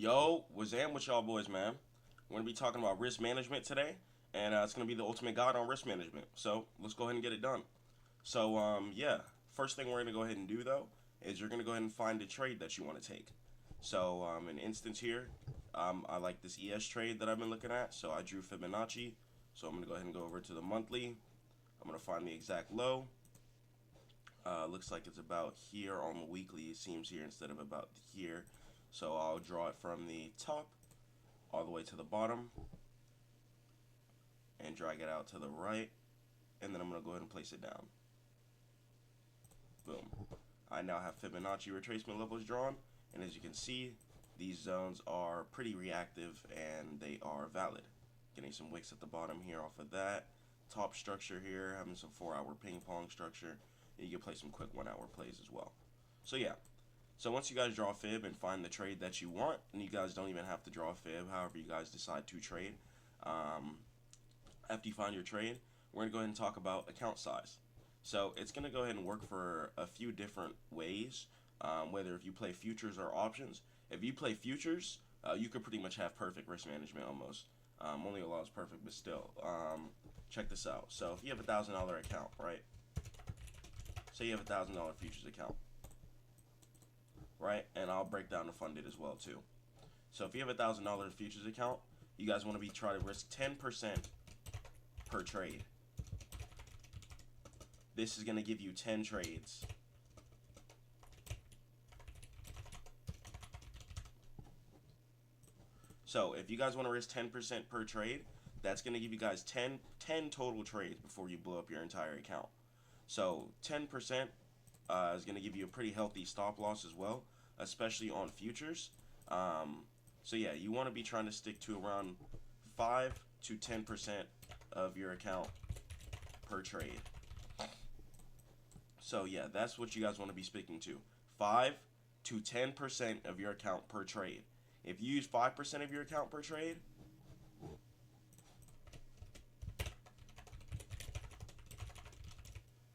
Yo, Wazam with y'all boys, man. We're gonna be talking about risk management today, and it's gonna be the ultimate guide on risk management. So let's go ahead and get it done. So yeah, first thing we're gonna go ahead and do though is you're gonna go ahead and find a trade that you want to take. So an instance here, I like this ES trade that I've been looking at. So I drew Fibonacci. So I'm gonna go ahead and go over to the monthly. I'm gonna find the exact low. Looks like it's about here on the weekly. It seems here instead of about here. So I'll draw it from the top all the way to the bottom and drag it out to the right, and then I'm going to go ahead and place it down. Boom. I now have Fibonacci retracement levels drawn, and as you can see, these zones are pretty reactive and they are valid. Getting some wicks at the bottom here off of that. Top structure here, having some 4-hour ping pong structure. And you can play some quick 1-hour plays as well. So yeah. So once you guys draw a fib and find the trade that you want, and you guys don't even have to draw a fib, however you guys decide to trade. After you find your trade, we're going to go ahead and talk about account size. So it's going to go ahead and work for a few different ways, whether if you play futures or options. If you play futures, you could pretty much have perfect risk management almost. Only a lot is perfect, but still. Check this out. So if you have a $1,000 account, right? Say you have a $1,000 futures account. Right, and I'll break down the funded as well too. So if you have a $1,000 futures account, you guys want to try to risk 10% per trade. This is going to give you 10 trades. So if you guys want to risk 10% per trade, that's going to give you guys 10 total trades before you blow up your entire account. So 10% is going to give you a pretty healthy stop loss as well, especially on futures. So yeah, you want to be trying to stick to around 5 to 10% of your account per trade. So yeah, that's what you guys want to be sticking to. 5 to 10% of your account per trade. If you use 5% of your account per trade,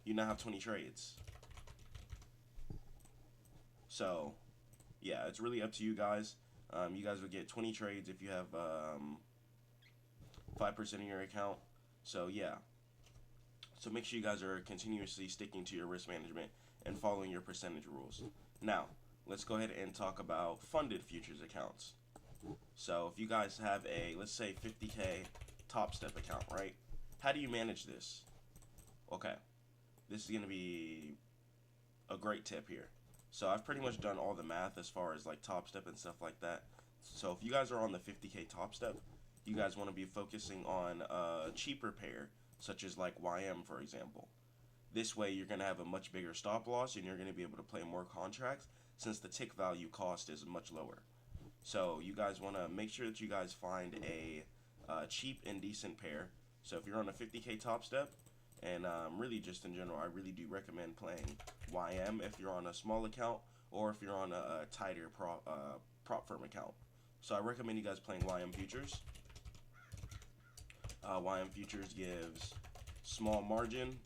you now have 20 trades. So yeah, it's really up to you guys. You guys would get 20 trades if you have 5% of your account. So yeah. So make sure you guys are continuously sticking to your risk management and following your percentage rules. Now, let's go ahead and talk about funded futures accounts. So if you guys have a, let's say 50K Top Step account, right? How do you manage this? Okay. This is going to be a great tip here. So I've pretty much done all the math as far as like Top Step and stuff like that. So if you guys are on the 50K Top Step, you guys want to be focusing on a cheaper pair, such as like YM, for example. This way you're going to have a much bigger stop loss and you're going to be able to play more contracts since the tick value cost is much lower. So you guys want to make sure that you guys find a cheap and decent pair. So if you're on a 50K Top Step, and really just in general, I really do recommend playing YM if you're on a small account or if you're on a tighter prop firm account. So I recommend you guys playing YM Futures. YM Futures gives small margin,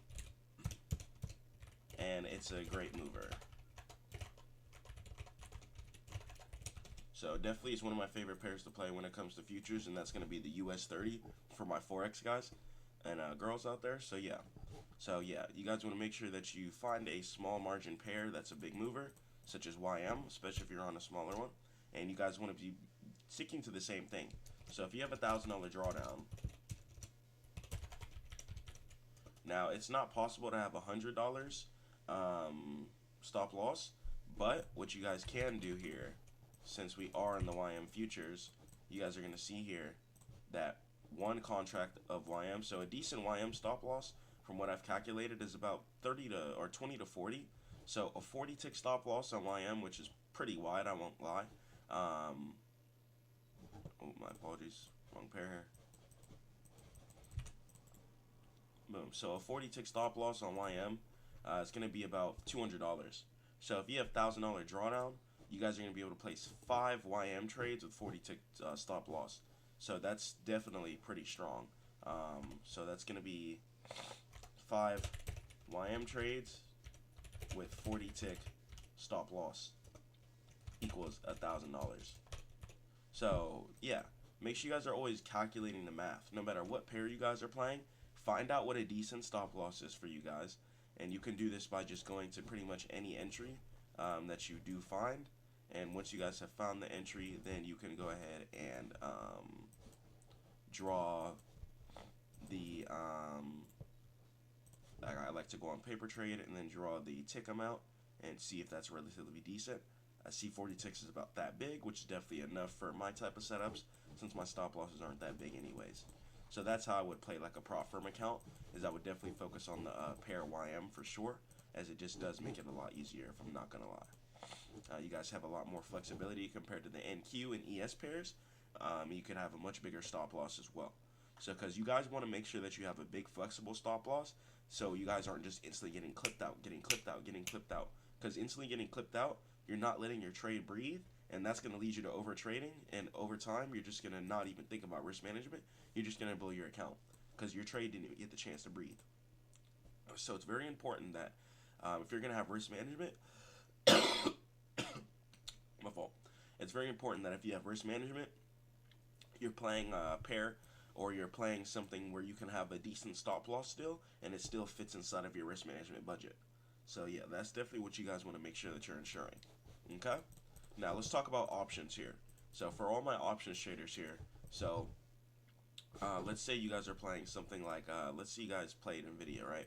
and it's a great mover. So definitely it's one of my favorite pairs to play when it comes to futures, and that's going to be the US 30 for my forex guys and girls out there. So yeah, you guys want to make sure that you find a small margin pair that's a big mover, such as YM, especially if you're on a smaller one, and you guys want to be sticking to the same thing. So if you have a $1,000 drawdown, now it's not possible to have $100 stop loss, but what you guys can do here, since we are in the YM futures, you guys are going to see here that one contract of YM, so a decent YM stop loss from what I've calculated is about 30 to or 20 to 40. So a 40 tick stop loss on YM, which is pretty wide, I won't lie. Oh, my apologies, wrong pair here. Boom. So a 40 tick stop loss on YM is going to be about $200. So if you have $1,000 drawdown, you guys are going to be able to place 5 YM trades with 40 tick stop loss. So that's definitely pretty strong. So that's going to be 5 YM trades with 40 tick stop loss equals $1,000. So yeah, make sure you guys are always calculating the math. No matter what pair you guys are playing, find out what a decent stop loss is for you guys. And you can do this by just going to pretty much any entry that you do find. And once you guys have found the entry, then you can go ahead and draw the I like to go on paper trade and then draw the tick amount and see if that's relatively decent. I see 40 ticks is about that big, which is definitely enough for my type of setups since my stop losses aren't that big anyways. So that's how I would play like a prop firm account, is I would definitely focus on the pair YM for sure, as it just does make it a lot easier, if I'm not going to lie. You guys have a lot more flexibility compared to the NQ and ES pairs. You can have a much bigger stop loss as well. So because you guys want to make sure that you have a big flexible stop loss, so you guys aren't just instantly getting clipped out, getting clipped out, getting clipped out. Because instantly getting clipped out, you're not letting your trade breathe, and that's going to lead you to over trading, and over time you're just going to not even think about risk management. You're just going to blow your account because your trade didn't even get the chance to breathe. So it's very important that if you're going to have risk management, my fault. It's very important that if you have risk management, you're playing a pair or you're playing something where you can have a decent stop loss still, and it still fits inside of your risk management budget. So yeah, that's definitely what you guys want to make sure that you're ensuring. Okay? Now let's talk about options here. So for all my options traders here, so let's say you guys are playing something like, let's say you guys played NVIDIA, right?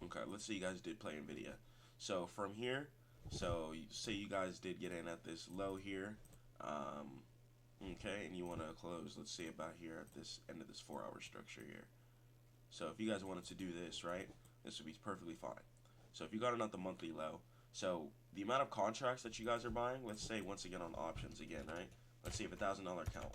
Okay, let's say you guys did play NVIDIA. So from here, so say you guys did get in at this low here, okay, and you want to close, let's say about here at this end of this 4-hour structure here. So if you guys wanted to do this, right, this would be perfectly fine. So if you got in at the monthly low, so the amount of contracts that you guys are buying, let's say once again on options again, right? Let's say you have $1,000 account.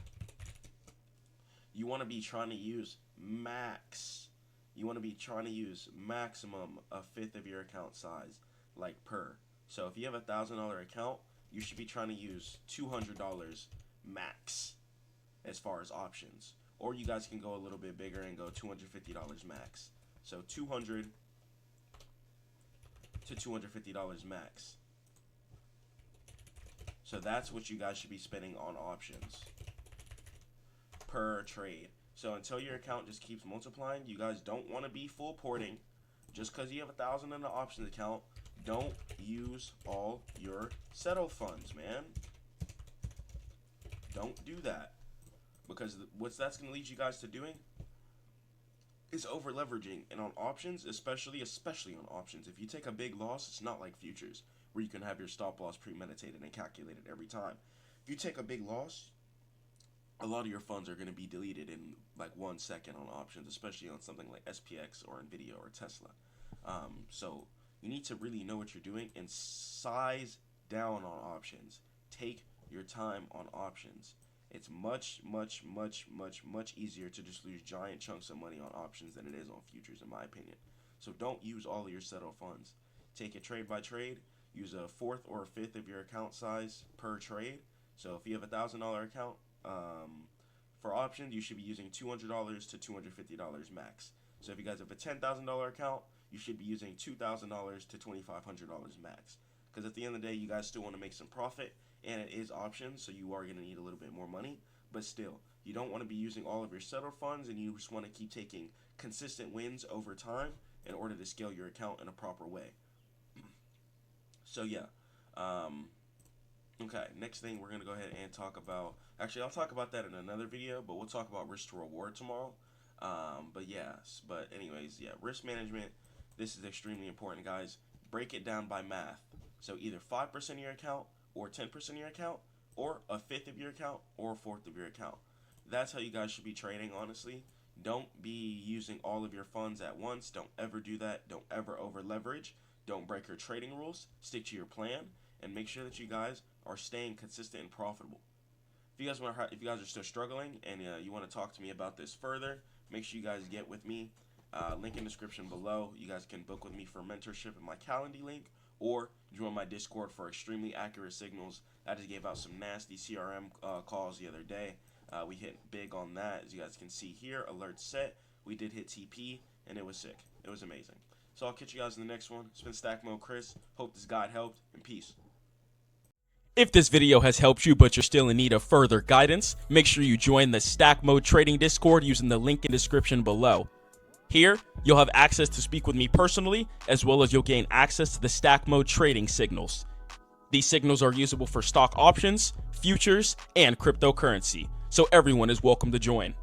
You want to be trying to use max. You want to be trying to use maximum a fifth of your account size, like per. So if you have $1,000 account, you should be trying to use $200 max as far as options. Or you guys can go a little bit bigger and go $250 max. So $200 to $250 max. So that's what you guys should be spending on options per trade. So until your account just keeps multiplying, you guys don't want to be full porting. Just because you have $1,000 in the options account, don't use all your settle funds, man. Don't do that. Because what that's going to lead you guys to doing is over leveraging. And on options, especially on options, if you take a big loss, it's not like futures where you can have your stop loss premeditated and calculated every time. If you take a big loss, a lot of your funds are going to be deleted in like 1 second on options, especially on something like SPX or NVIDIA or Tesla. So you need to really know what you're doing and size down on options. Take your time on options. It's much easier to just lose giant chunks of money on options than it is on futures, in my opinion. So don't use all of your settled funds. Take it trade by trade. Use a fourth or a fifth of your account size per trade. So if you have $1,000 account, for options, you should be using $200 to $250 max. So if you guys have a $10,000 account, you should be using $2,000 to $2,500 max. Because at the end of the day, you guys still want to make some profit, and it is options, so you are going to need a little bit more money. But still, you don't want to be using all of your settled funds, and you just want to keep taking consistent wins over time in order to scale your account in a proper way. So yeah. Okay, next thing we're going to go ahead and talk about, actually I'll talk about that in another video, but we'll talk about risk to reward tomorrow. But anyways, yeah, risk management, this is extremely important, guys. Break it down by math. So either 5% of your account, or 10% of your account, or a fifth of your account, or a fourth of your account. That's how you guys should be trading, honestly. Don't be using all of your funds at once. Don't ever do that. Don't ever over leverage. Don't break your trading rules. Stick to your plan, and make sure that you guys are staying consistent and profitable. If you guys are still struggling and you want to talk to me about this further, make sure you guys get with me. Link in the description below. You guys can book with me for mentorship in my Calendly link, or join my Discord for extremely accurate signals. I just gave out some nasty CRM calls the other day. We hit big on that, as you guys can see here. Alert set. We did hit TP, and it was sick. It was amazing. So I'll catch you guys in the next one. It's been Stack Mode Chris. Hope this guide helped, and peace. If this video has helped you but you're still in need of further guidance, make sure you join the StackMODE Trading Discord using the link in the description below. Here, you'll have access to speak with me personally, as well as you'll gain access to the StackMODE trading signals. These signals are usable for stock options, futures, and cryptocurrency, so everyone is welcome to join.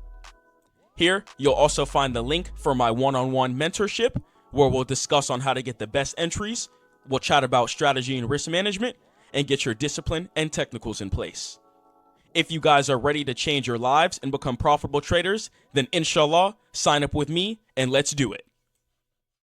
Here, you'll also find the link for my one-on-one mentorship, where we'll discuss on how to get the best entries, we'll chat about strategy and risk management, and get your discipline and technicals in place. If you guys are ready to change your lives and become profitable traders, then inshallah, sign up with me and let's do it.